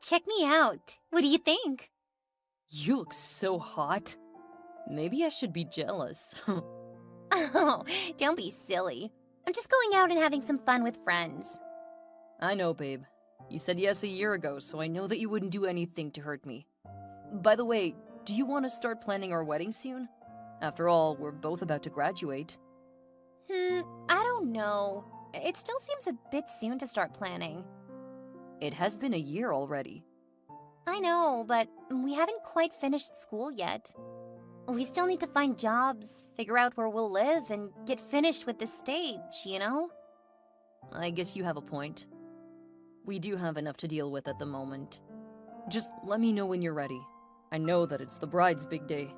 Check me out. What do you think? You look so hot. Maybe I should be jealous. Oh, don't be silly. I'm just going out and having some fun with friends. I know, babe. You said yes a year ago, so I know that you wouldn't do anything to hurt me. By the way, do you want to start planning our wedding soon? After all, we're both about to graduate. I don't know. It still seems a bit soon to start planning. It has been a year already. I know, but we haven't quite finished school yet. We still need to find jobs, figure out where we'll live, and get finished with this stage, you know? I guess you have a point. We do have enough to deal with at the moment. Just let me know when you're ready. I know that it's the bride's big day.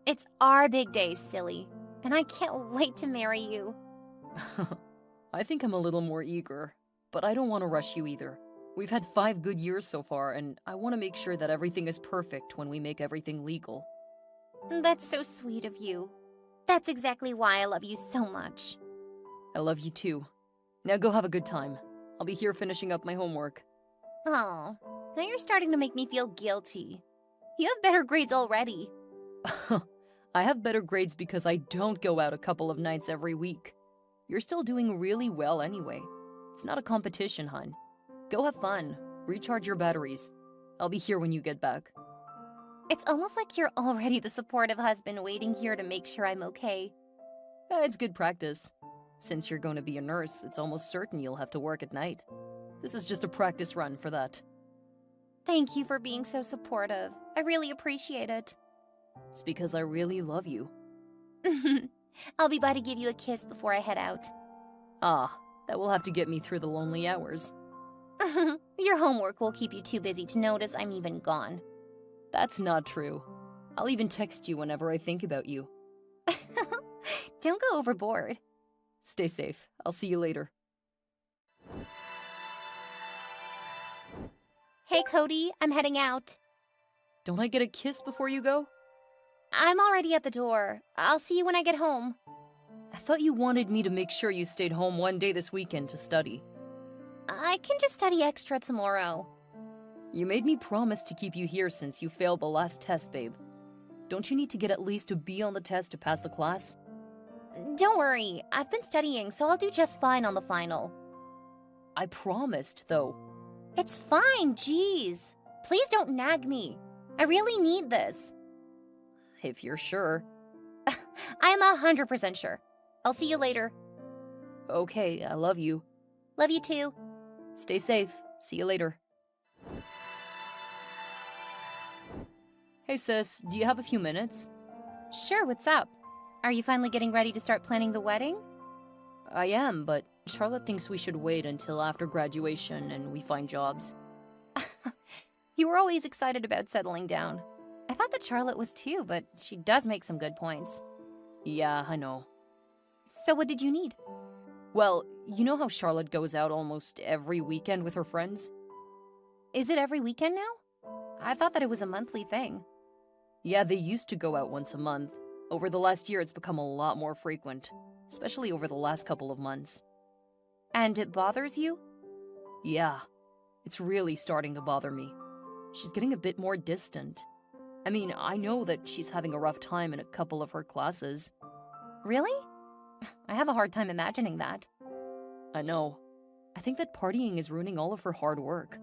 It's our big day, silly. And I can't wait to marry you. I think I'm a little more eager, but I don't want to rush you either. We've had 5 good years so far, and I want to make sure that everything is perfect when we make everything legal. That's so sweet of you. That's exactly why I love you so much. I love you too. Now go have a good time. I'll be here finishing up my homework. Oh, now you're starting to make me feel guilty. You have better grades already. I have better grades because I don't go out a couple of nights every week. You're still doing really well anyway. It's not a competition, hun. Go have fun. Recharge your batteries. I'll be here when you get back. It's almost like you're already the supportive husband waiting here to make sure I'm okay. It's good practice. Since you're going to be a nurse, it's almost certain you'll have to work at night. This is just a practice run for that. Thank you for being so supportive. I really appreciate it. It's because I really love you. I'll be by to give you a kiss before I head out. Ah, that will have to get me through the lonely hours. Your homework will keep you too busy to notice I'm even gone. That's not true. I'll even text you whenever I think about you. Don't go overboard. Stay safe. I'll see you later. Hey, Cody, I'm heading out. Don't I get a kiss before you go? I'm already at the door. I'll see you when I get home. I thought you wanted me to make sure you stayed home one day this weekend to study. I can just study extra tomorrow. You made me promise to keep you here since you failed the last test, babe. Don't you need to get at least a B on the test to pass the class? Don't worry, I've been studying, so I'll do just fine on the final. I promised, though. It's fine, jeez. Please don't nag me. I really need this. If you're sure. I'm 100% sure. I'll see you later. Okay, I love you. Love you too. Stay safe. See you later. Hey sis, do you have a few minutes? Sure, what's up? Are you finally getting ready to start planning the wedding? I am, but Charlotte thinks we should wait until after graduation and we find jobs. You were always excited about settling down. I thought that Charlotte was too, but she does make some good points. Yeah, I know. So what did you need? Well, you know how Charlotte goes out almost every weekend with her friends? Is it every weekend now? I thought that it was a monthly thing. Yeah, they used to go out once a month. Over the last year, it's become a lot more frequent, especially over the last couple of months. And it bothers you? Yeah, it's really starting to bother me. She's getting a bit more distant. I mean, I know that she's having a rough time in a couple of her classes. Really? I have a hard time imagining that. I know. I think that partying is ruining all of her hard work.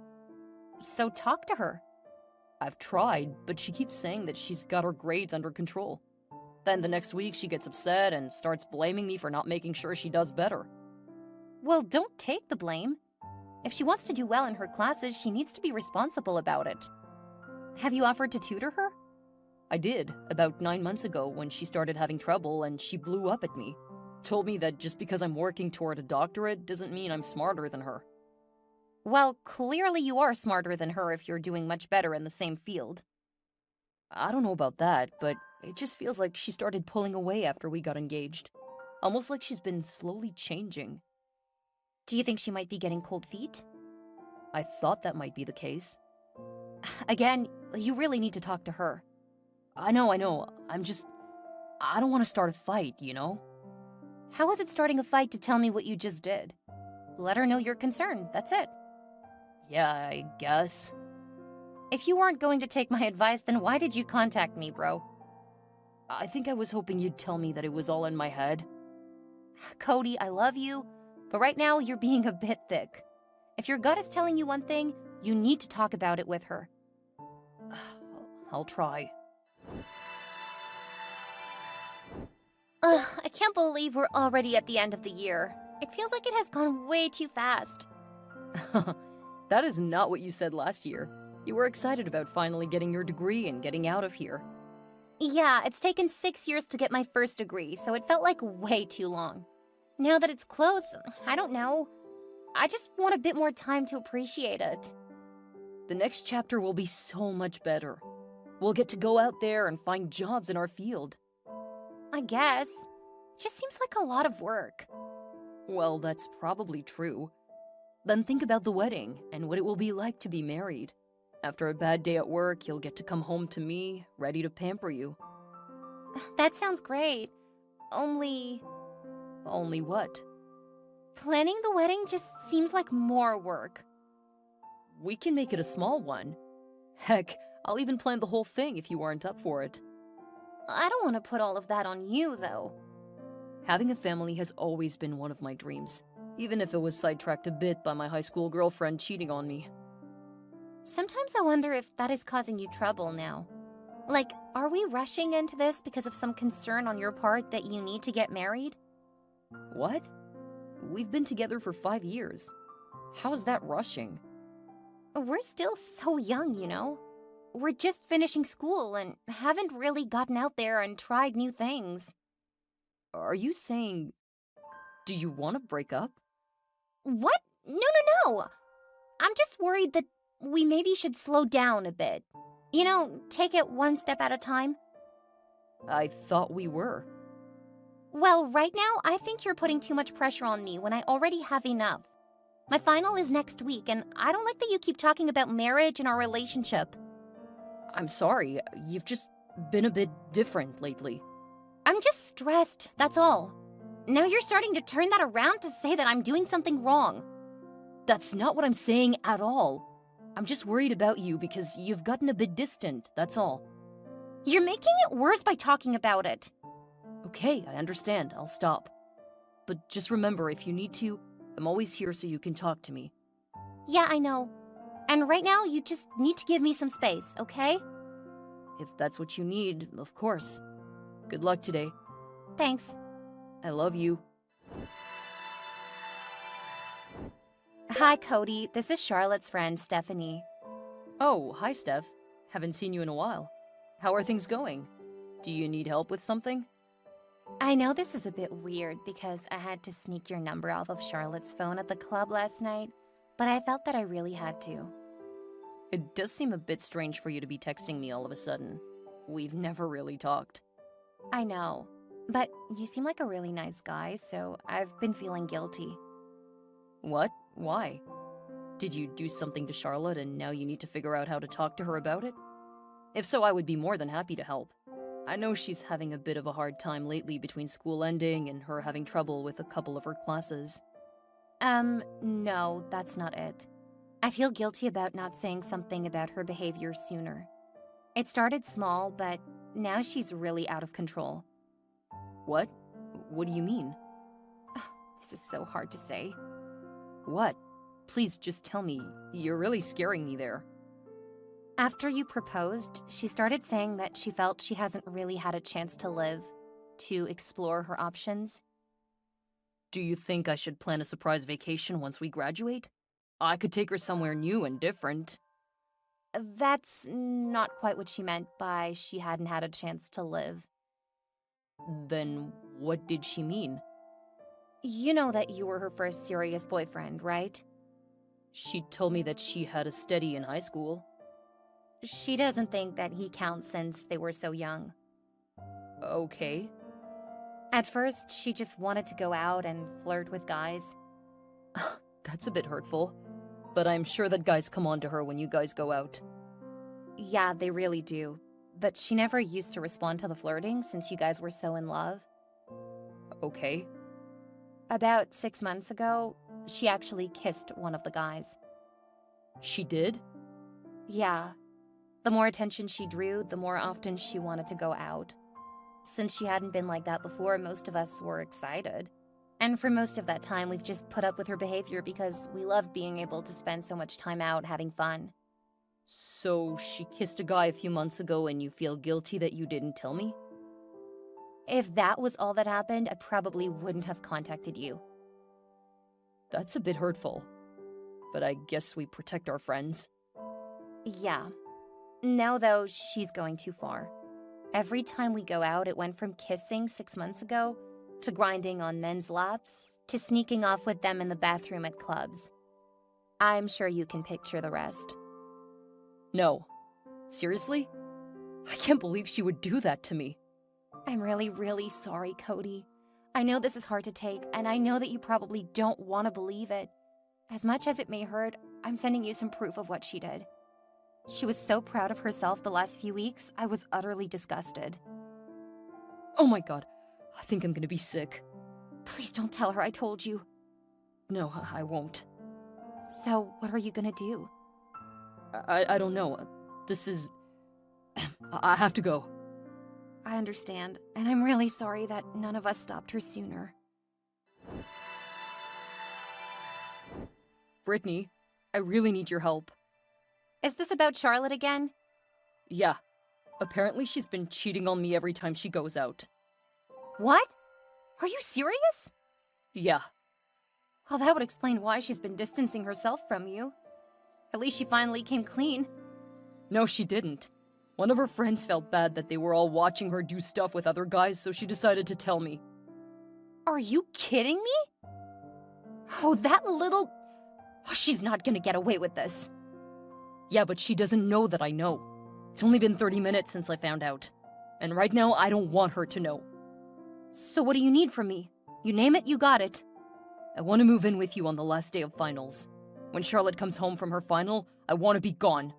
So talk to her. I've tried, but she keeps saying that she's got her grades under control. Then the next week she gets upset and starts blaming me for not making sure she does better. Well, don't take the blame. If she wants to do well in her classes, she needs to be responsible about it. Have you offered to tutor her? I did, about 9 months ago when she started having trouble and she blew up at me. Told me that just because I'm working toward a doctorate doesn't mean I'm smarter than her. Well, clearly you are smarter than her if you're doing much better in the same field. I don't know about that, but it just feels like she started pulling away after we got engaged. Almost like she's been slowly changing. Do you think she might be getting cold feet? I thought that might be the case. Again, you really need to talk to her. I know. I don't want to start a fight, you know? How is it starting a fight to tell me what you just did? Let her know you're concerned, that's it. Yeah, I guess. If you weren't going to take my advice, then why did you contact me, bro? I think I was hoping you'd tell me that it was all in my head. Cody, I love you, but right now you're being a bit thick. If your gut is telling you one thing, you need to talk about it with her. I'll try. Ugh, I can't believe we're already at the end of the year. It feels like it has gone way too fast. That is not what you said last year. You were excited about finally getting your degree and getting out of here. Yeah, it's taken 6 years to get my first degree, so it felt like way too long. Now that it's close, I don't know. I just want a bit more time to appreciate it. The next chapter will be so much better. We'll get to go out there and find jobs in our field. I guess. It just seems like a lot of work. Well, that's probably true. Then think about the wedding and what it will be like to be married. After a bad day at work, you'll get to come home to me, ready to pamper you. That sounds great. Only Only what? planning the wedding just seems like more work. We can make it a small one. Heck, I'll even plan the whole thing if you aren't up for it. I don't want to put all of that on you, though. Having a family has always been one of my dreams, even if it was sidetracked a bit by my high school girlfriend cheating on me. Sometimes I wonder if that is causing you trouble now. Like, are we rushing into this because of some concern on your part that you need to get married? What? We've been together for 5 years. How's that rushing? We're still so young, you know? We're just finishing school and haven't really gotten out there and tried new things. Are you saying... Do you want to break up? What? No. I'm just worried that we maybe should slow down a bit. You know, take it one step at a time. I thought we were. Well, right now, I think you're putting too much pressure on me when I already have enough. My final is next week, and I don't like that you keep talking about marriage and our relationship. I'm sorry, you've just been a bit different lately. I'm just stressed, that's all. Now you're starting to turn that around to say that I'm doing something wrong. That's not what I'm saying at all. I'm just worried about you because you've gotten a bit distant, that's all. You're making it worse by talking about it. Okay, I understand, I'll stop. But just remember, if you need to, I'm always here so you can talk to me. Yeah, I know. And right now, you just need to give me some space, okay? If that's what you need, of course. Good luck today. Thanks. I love you. Hi, Cody. This is Charlotte's friend, Stephanie. Oh, hi, Steph. Haven't seen you in a while. How are things going? Do you need help with something? I know this is a bit weird because I had to sneak your number off of Charlotte's phone at the club last night, but I felt that I really had to. It does seem a bit strange for you to be texting me all of a sudden. We've never really talked. I know, but you seem like a really nice guy, so I've been feeling guilty. What? Why? Did you do something to Charlotte and now you need to figure out how to talk to her about it? If so, I would be more than happy to help. I know she's having a bit of a hard time lately between school ending and her having trouble with a couple of her classes. No, that's not it. I feel guilty about not saying something about her behavior sooner. It started small, but now she's really out of control. What? What do you mean? This is so hard to say. What? Please just tell me. You're really scaring me there. After you proposed, she started saying that she felt she hasn't really had a chance to live, to explore her options. Do you think I should plan a surprise vacation once we graduate? I could take her somewhere new and different. That's not quite what she meant by she hadn't had a chance to live. Then what did she mean? You know that you were her first serious boyfriend, right? She told me that she had a steady in high school. She doesn't think that he counts since they were so young. Okay. At first, she just wanted to go out and flirt with guys. That's a bit hurtful. But I'm sure that guys come on to her when you guys go out. Yeah, they really do. But she never used to respond to the flirting since you guys were so in love. Okay. About 6 months ago, she actually kissed one of the guys. She did? Yeah. The more attention she drew, the more often she wanted to go out. Since she hadn't been like that before, most of us were excited. And for most of that time, we've just put up with her behavior because we loved being able to spend so much time out having fun. So she kissed a guy a few months ago and you feel guilty that you didn't tell me? If that was all that happened, I probably wouldn't have contacted you. That's a bit hurtful. But I guess we protect our friends. Yeah. Now, though, she's going too far. Every time we go out, it went from kissing 6 months ago to grinding on men's laps to sneaking off with them in the bathroom at clubs. I'm sure you can picture the rest. No. Seriously? I can't believe she would do that to me. I'm really, really sorry, Cody. I know this is hard to take, and I know that you probably don't want to believe it. As much as it may hurt, I'm sending you some proof of what she did. She was so proud of herself the last few weeks, I was utterly disgusted. Oh my god, I think I'm gonna be sick. Please don't tell her I told you. No, I won't. So, what are you gonna do? I don't know. This is... I have to go. I understand, and I'm really sorry that none of us stopped her sooner. Brittany, I really need your help. Is this about Charlotte again? Yeah. Apparently she's been cheating on me every time she goes out. What? Are you serious? Yeah. Well, that would explain why she's been distancing herself from you. At least she finally came clean. No, she didn't. One of her friends felt bad that they were all watching her do stuff with other guys, so she decided to tell me. Are you kidding me? Oh, that little... Oh, she's not gonna get away with this. Yeah, but she doesn't know that I know. It's only been 30 minutes since I found out. And right now, I don't want her to know. So what do you need from me? You name it, you got it. I want to move in with you on the last day of finals. When Charlotte comes home from her final, I want to be gone.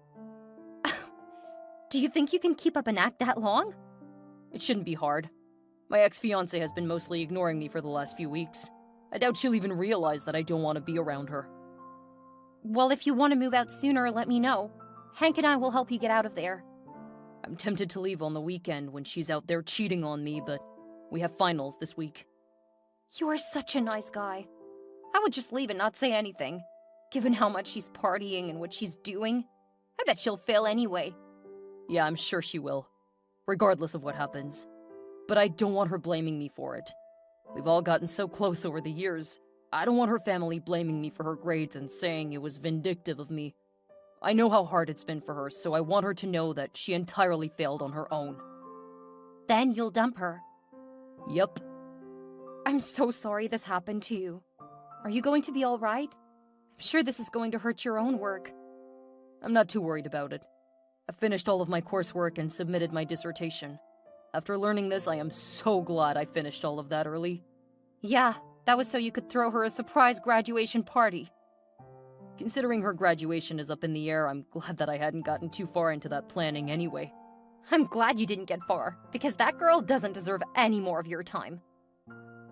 Do you think you can keep up an act that long? It shouldn't be hard. My ex-fiancé has been mostly ignoring me for the last few weeks. I doubt she'll even realize that I don't want to be around her. Well, if you want to move out sooner, let me know. Hank and I will help you get out of there. I'm tempted to leave on the weekend when she's out there cheating on me, but we have finals this week. You are such a nice guy. I would just leave and not say anything. Given how much she's partying and what she's doing, I bet she'll fail anyway. Yeah, I'm sure she will, regardless of what happens. But I don't want her blaming me for it. We've all gotten so close over the years. I don't want her family blaming me for her grades and saying it was vindictive of me. I know how hard it's been for her, so I want her to know that she entirely failed on her own. Then you'll dump her. Yep. I'm so sorry this happened to you. Are you going to be all right? I'm sure this is going to hurt your own work. I'm not too worried about it. I finished all of my coursework and submitted my dissertation. After learning this, I am so glad I finished all of that early. Yeah, that was so you could throw her a surprise graduation party. Considering her graduation is up in the air, I'm glad that I hadn't gotten too far into that planning anyway. I'm glad you didn't get far, because that girl doesn't deserve any more of your time.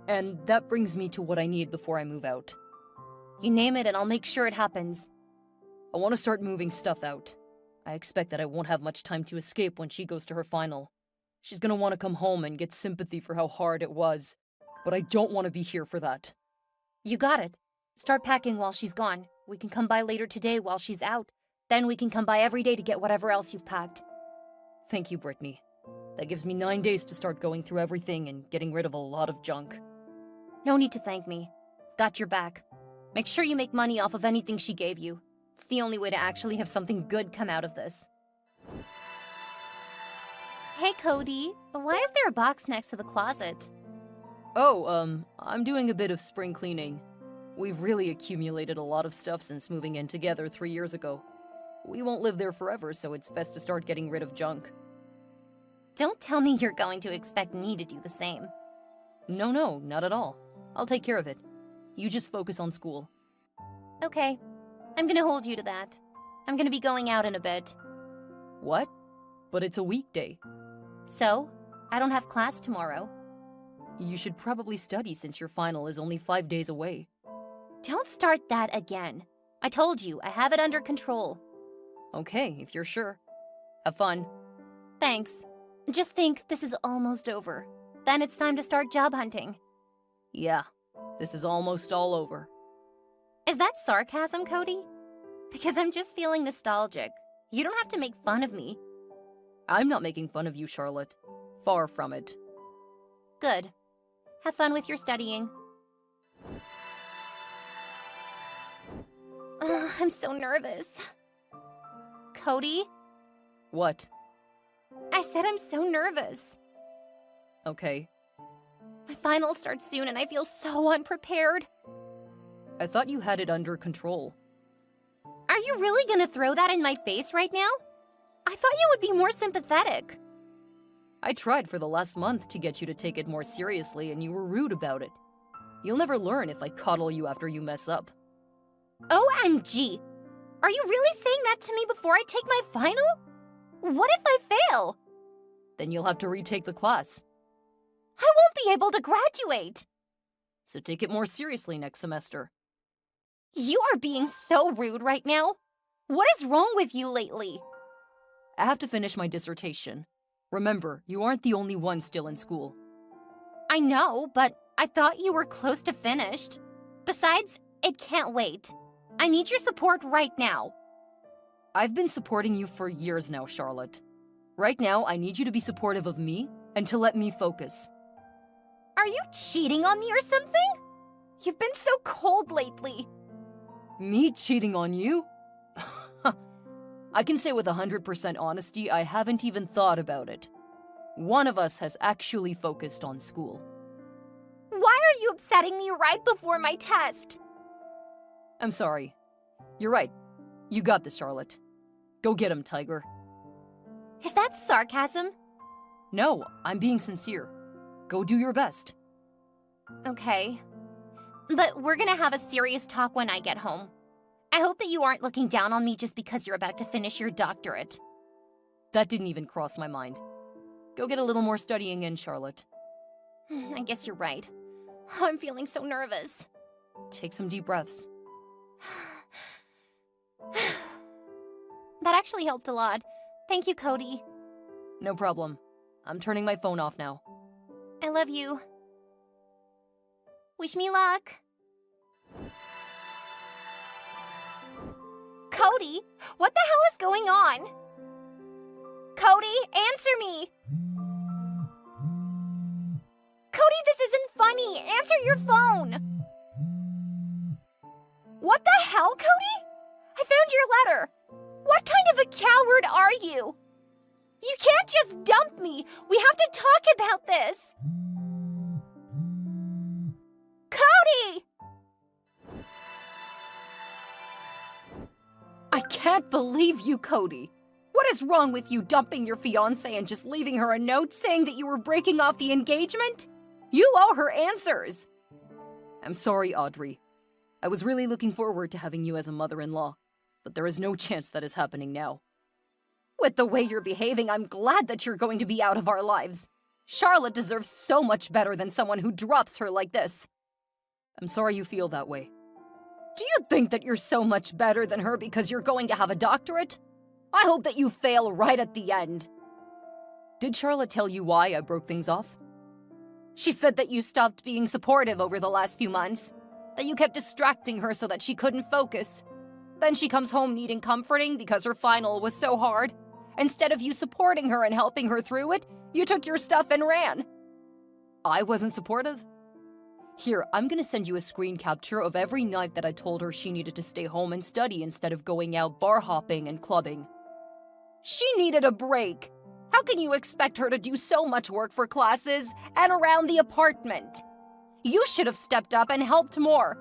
And that brings me to what I need before I move out. You name it and I'll make sure it happens. I want to start moving stuff out. I expect that I won't have much time to escape when she goes to her final. She's gonna want to come home and get sympathy for how hard it was. But I don't want to be here for that. You got it. Start packing while she's gone. We can come by later today while she's out. Then we can come by every day to get whatever else you've packed. Thank you, Brittany. That gives me 9 days to start going through everything and getting rid of a lot of junk. No need to thank me. Got your back. Make sure you make money off of anything she gave you. It's the only way to actually have something good come out of this. Hey, Cody. Why is there a box next to the closet? Oh, I'm doing a bit of spring cleaning. We've really accumulated a lot of stuff since moving in together 3 years ago. We won't live there forever, so it's best to start getting rid of junk. Don't tell me you're going to expect me to do the same. No, not at all. I'll take care of it. You just focus on school. Okay. I'm gonna hold you to that. I'm gonna be going out in a bit. What? But it's a weekday. So? I don't have class tomorrow. You should probably study since your final is only 5 days away. Don't start that again. I told you, I have it under control. Okay, if you're sure. Have fun. Thanks. Just think, this is almost over. Then it's time to start job hunting. Yeah, this is almost all over. Is that sarcasm, Cody? Because I'm just feeling nostalgic. You don't have to make fun of me. I'm not making fun of you, Charlotte. Far from it. Good. Have fun with your studying. Ugh, I'm so nervous. Cody? What? I said I'm so nervous. Okay. My finals start soon and I feel so unprepared. I thought you had it under control. Are you really gonna throw that in my face right now? I thought you would be more sympathetic. I tried for the last month to get you to take it more seriously and you were rude about it. You'll never learn if I coddle you after you mess up. OMG! Are you really saying that to me before I take my final? What if I fail? Then you'll have to retake the class. I won't be able to graduate. So take it more seriously next semester. You are being so rude right now. What is wrong with you lately? I have to finish my dissertation. Remember, you aren't the only one still in school. I know, but I thought you were close to finished. Besides, it can't wait. I need your support right now. I've been supporting you for years now, Charlotte. Right now, I need you to be supportive of me and to let me focus. Are you cheating on me or something? You've been so cold lately. Me cheating on you? I can say with 100% honesty, I haven't even thought about it. One of us has actually focused on school. Why are you upsetting me right before my test? I'm sorry. You're right. You got this, Charlotte. Go get him, Tiger. Is that sarcasm? No, I'm being sincere. Go do your best. Okay. But we're gonna have a serious talk when I get home. I hope that you aren't looking down on me just because you're about to finish your doctorate. That didn't even cross my mind. Go get a little more studying in, Charlotte. I guess you're right. I'm feeling so nervous. Take some deep breaths. That actually helped a lot. Thank you, Cody. No problem. I'm turning my phone off now. I love you. Wish me luck. Cody, what the hell is going on? Cody, answer me! Cody, this isn't funny! Answer your phone! What the hell, Cody? I found your letter! What kind of a coward are you? You can't just dump me! We have to talk about this! Cody! I can't believe you, Cody. What is wrong with you dumping your fiancé and just leaving her a note saying that you were breaking off the engagement? You owe her answers. I'm sorry, Audrey. I was really looking forward to having you as a mother-in-law, but there is no chance that is happening now. With the way you're behaving, I'm glad that you're going to be out of our lives. Charlotte deserves so much better than someone who drops her like this. I'm sorry you feel that way. Do you think that you're so much better than her because you're going to have a doctorate? I hope that you fail right at the end. Did Charlotte tell you why I broke things off? She said that you stopped being supportive over the last few months, that you kept distracting her so that she couldn't focus. Then she comes home needing comforting because her final was so hard. Instead of you supporting her and helping her through it, you took your stuff and ran. I wasn't supportive? Here, I'm gonna send you a screen capture of every night that I told her she needed to stay home and study instead of going out bar hopping and clubbing. She needed a break. How can you expect her to do so much work for classes and around the apartment? You should have stepped up and helped more.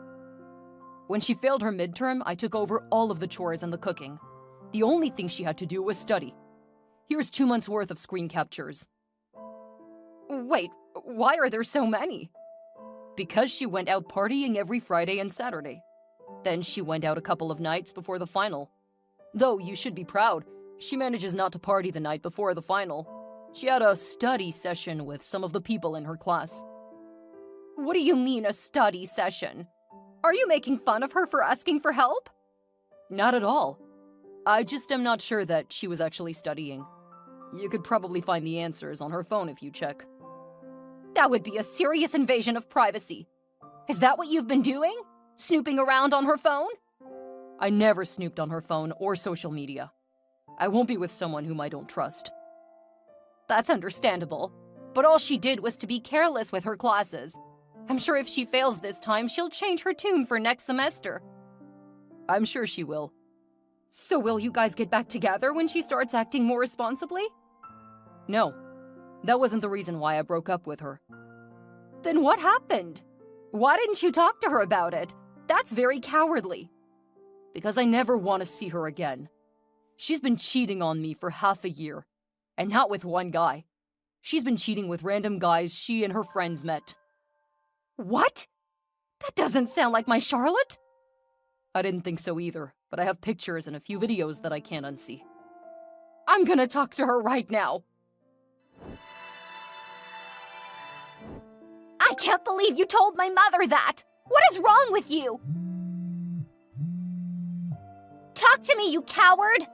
When she failed her midterm, I took over all of the chores and the cooking. The only thing she had to do was study. Here's 2 months' worth of screen captures. Wait, why are there so many? Because she went out partying every Friday and Saturday. Then she went out a couple of nights before the final. Though you should be proud, she manages not to party the night before the final. She had a study session with some of the people in her class. What do you mean, a study session? Are you making fun of her for asking for help? Not at all. I just am not sure that she was actually studying. You could probably find the answers on her phone if you check. That would be a serious invasion of privacy. Is that what you've been doing? Snooping around on her phone? I never snooped on her phone or social media. I won't be with someone whom I don't trust. That's understandable. But all she did was to be careless with her classes. I'm sure if she fails this time, she'll change her tune for next semester. I'm sure she will. So will you guys get back together when she starts acting more responsibly? No, that wasn't the reason why I broke up with her. Then what happened? Why didn't you talk to her about it? That's very cowardly. Because I never want to see her again. She's been cheating on me for half a year. And not with one guy. She's been cheating with random guys she and her friends met. What? That doesn't sound like my Charlotte. I didn't think so either, but I have pictures and a few videos that I can't unsee. I'm gonna talk to her right now. I can't believe you told my mother that! What is wrong with you? Talk to me, you coward!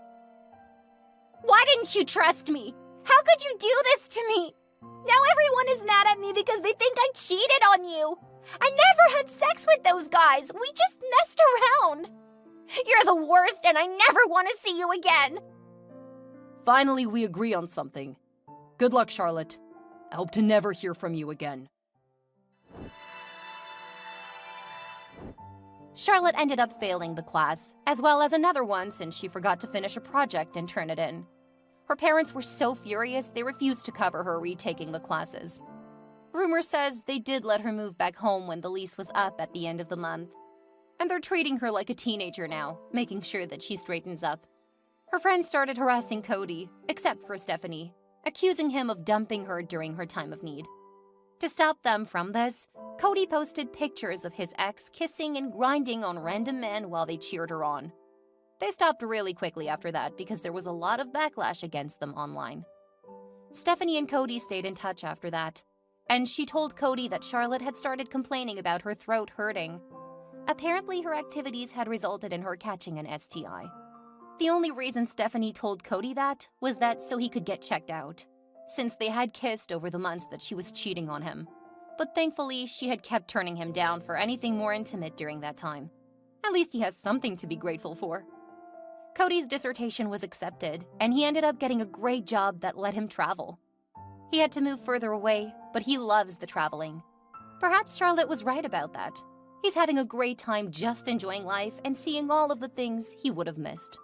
Why didn't you trust me? How could you do this to me? Now everyone is mad at me because they think I cheated on you. I never had sex with those guys. We just messed around. You're the worst and I never want to see you again. Finally, we agree on something. Good luck, Charlotte. I hope to never hear from you again. Charlotte ended up failing the class, as well as another one since she forgot to finish a project and turn it in. Her parents were so furious they refused to cover her retaking the classes. Rumor says they did let her move back home when the lease was up at the end of the month. And they're treating her like a teenager now, making sure that she straightens up. Her friends started harassing Cody, except for Stephanie, accusing him of dumping her during her time of need. To stop them from this, Cody posted pictures of his ex kissing and grinding on random men while they cheered her on. They stopped really quickly after that because there was a lot of backlash against them online. Stephanie and Cody stayed in touch after that, and she told Cody that Charlotte had started complaining about her throat hurting. Apparently, her activities had resulted in her catching an STI. The only reason Stephanie told Cody that was that so he could get checked out, since they had kissed over the months that she was cheating on him. But thankfully, she had kept turning him down for anything more intimate during that time. At least he has something to be grateful for. Cody's dissertation was accepted, and he ended up getting a great job that let him travel. He had to move further away, but he loves the traveling. Perhaps Charlotte was right about that. He's having a great time just enjoying life and seeing all of the things he would have missed.